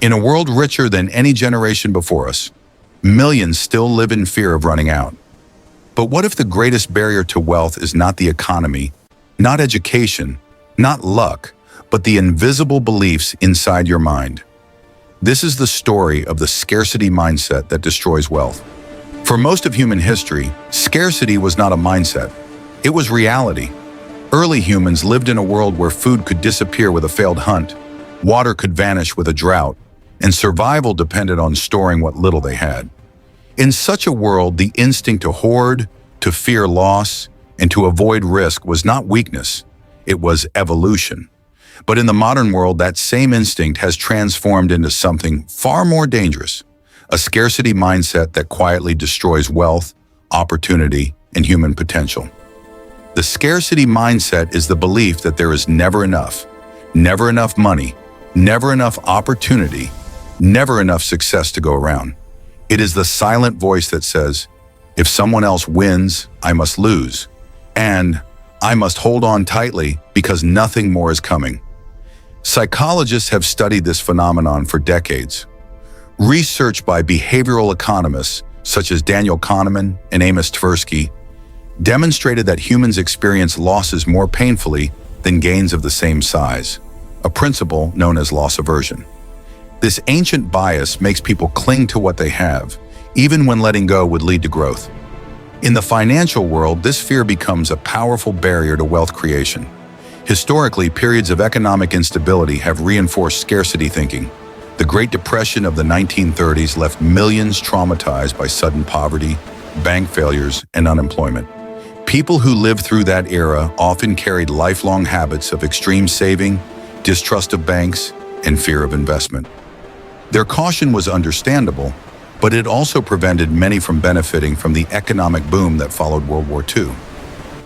In a world richer than any generation before us, millions still live in fear of running out. But what if the greatest barrier to wealth is not the economy, not education, not luck, but the invisible beliefs inside your mind? This is the story of the scarcity mindset that destroys wealth. For most of human history, scarcity was not a mindset. It was reality. Early humans lived in a world where food could disappear with a failed hunt, water could vanish with a drought, and survival depended on storing what little they had. In such a world, the instinct to hoard, to fear loss, and to avoid risk was not weakness, it was evolution. But in the modern world, that same instinct has transformed into something far more dangerous, a scarcity mindset that quietly destroys wealth, opportunity, and human potential. The scarcity mindset is the belief that there is never enough money, never enough opportunity, never enough success to go around. It is the silent voice that says, if someone else wins, I must lose, and I must hold on tightly because nothing more is coming. Psychologists have studied this phenomenon for decades. Research by behavioral economists such as Daniel Kahneman and Amos Tversky demonstrated that humans experience losses more painfully than gains of the same size, a principle known as loss aversion. This ancient bias makes people cling to what they have, even when letting go would lead to growth. In the financial world, this fear becomes a powerful barrier to wealth creation. Historically, periods of economic instability have reinforced scarcity thinking. The Great Depression of the 1930s left millions traumatized by sudden poverty, bank failures, and unemployment. People who lived through that era often carried lifelong habits of extreme saving, distrust of banks, and fear of investment. Their caution was understandable, but it also prevented many from benefiting from the economic boom that followed World War II.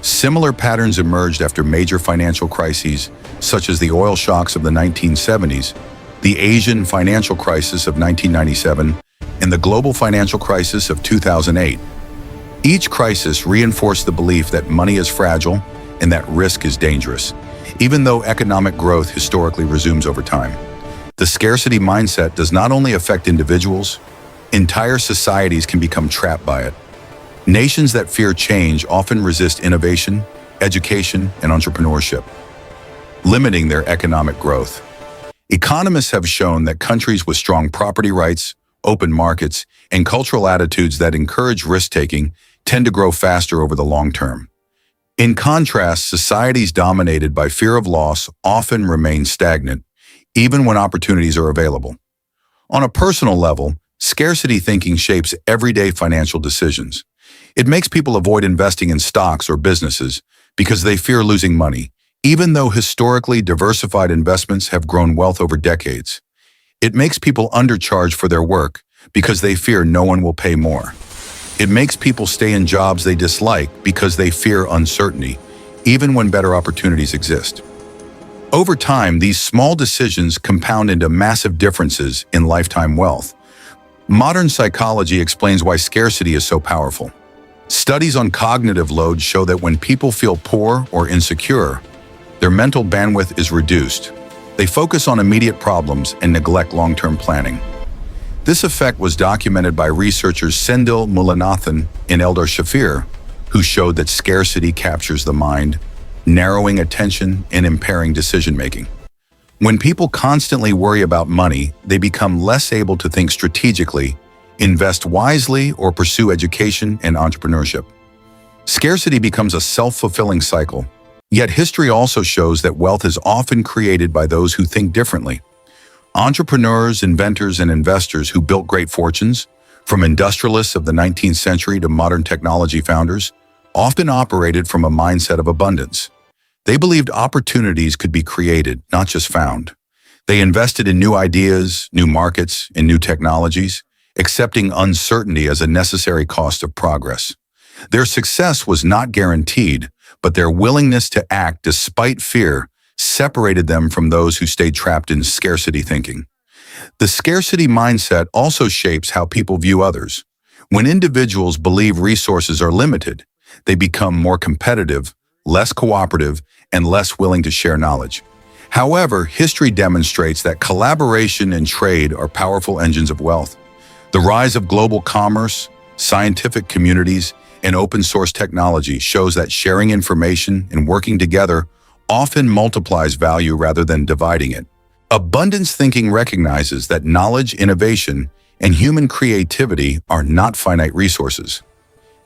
Similar patterns emerged after major financial crises, such as the oil shocks of the 1970s, the Asian financial crisis of 1997, and the global financial crisis of 2008. Each crisis reinforced the belief that money is fragile and that risk is dangerous, even though economic growth historically resumes over time. The scarcity mindset does not only affect individuals, entire societies can become trapped by it. Nations that fear change often resist innovation, education, and entrepreneurship, limiting their economic growth. Economists have shown that countries with strong property rights, open markets, and cultural attitudes that encourage risk-taking tend to grow faster over the long term. In contrast, societies dominated by fear of loss often remain stagnant, even when opportunities are available. On a personal level, scarcity thinking shapes everyday financial decisions. It makes people avoid investing in stocks or businesses because they fear losing money, even though historically diversified investments have grown wealth over decades. It makes people undercharge for their work because they fear no one will pay more. It makes people stay in jobs they dislike because they fear uncertainty, even when better opportunities exist. Over time, these small decisions compound into massive differences in lifetime wealth. Modern psychology explains why scarcity is so powerful. Studies on cognitive load show that when people feel poor or insecure, their mental bandwidth is reduced. They focus on immediate problems and neglect long-term planning. This effect was documented by researchers Sendil Mullainathan and Eldar Shafir, who showed that scarcity captures the mind, narrowing attention and impairing decision-making. When people constantly worry about money, they become less able to think strategically, invest wisely, or pursue education and entrepreneurship. Scarcity becomes a self-fulfilling cycle. Yet history also shows that wealth is often created by those who think differently. Entrepreneurs, inventors, and investors who built great fortunes, from industrialists of the 19th century to modern technology founders, often operated from a mindset of abundance. They believed opportunities could be created, not just found. They invested in new ideas, new markets, and new technologies, accepting uncertainty as a necessary cost of progress. Their success was not guaranteed, but their willingness to act despite fear separated them from those who stayed trapped in scarcity thinking. The scarcity mindset also shapes how people view others. When individuals believe resources are limited, they become more competitive, less cooperative, and less willing to share knowledge. However, history demonstrates that collaboration and trade are powerful engines of wealth. The rise of global commerce, scientific communities, and open-source technology shows that sharing information and working together often multiplies value rather than dividing it. Abundance thinking recognizes that knowledge, innovation, and human creativity are not finite resources.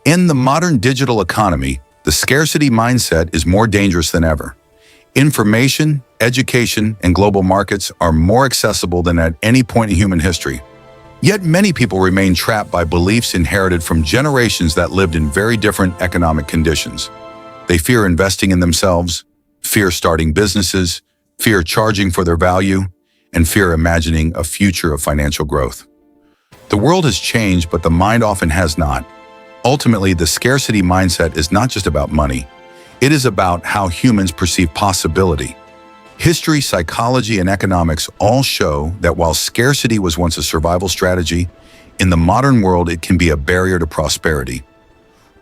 In the modern digital economy, the scarcity mindset is more dangerous than ever. Information, education, and global markets are more accessible than at any point in human history. Yet many people remain trapped by beliefs inherited from generations that lived in very different economic conditions. They fear investing in themselves, fear starting businesses, fear charging for their value, and fear imagining a future of financial growth. The world has changed, but the mind often has not. Ultimately, the scarcity mindset is not just about money. It is about how humans perceive possibility. History, psychology, and economics all show that while scarcity was once a survival strategy, in the modern world it can be a barrier to prosperity.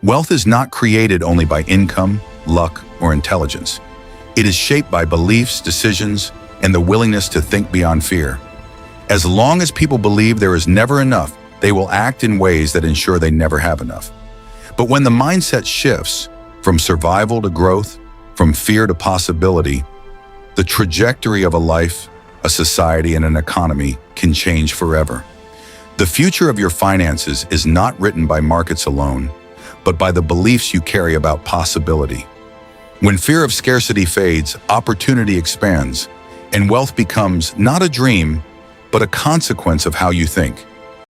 Wealth is not created only by income, luck, or intelligence. It is shaped by beliefs, decisions, and the willingness to think beyond fear. As long as people believe there is never enough, they will act in ways that ensure they never have enough. But when the mindset shifts from survival to growth, from fear to possibility, the trajectory of a life, a society, and an economy can change forever. The future of your finances is not written by markets alone, but by the beliefs you carry about possibility. When fear of scarcity fades, opportunity expands, and wealth becomes not a dream, but a consequence of how you think.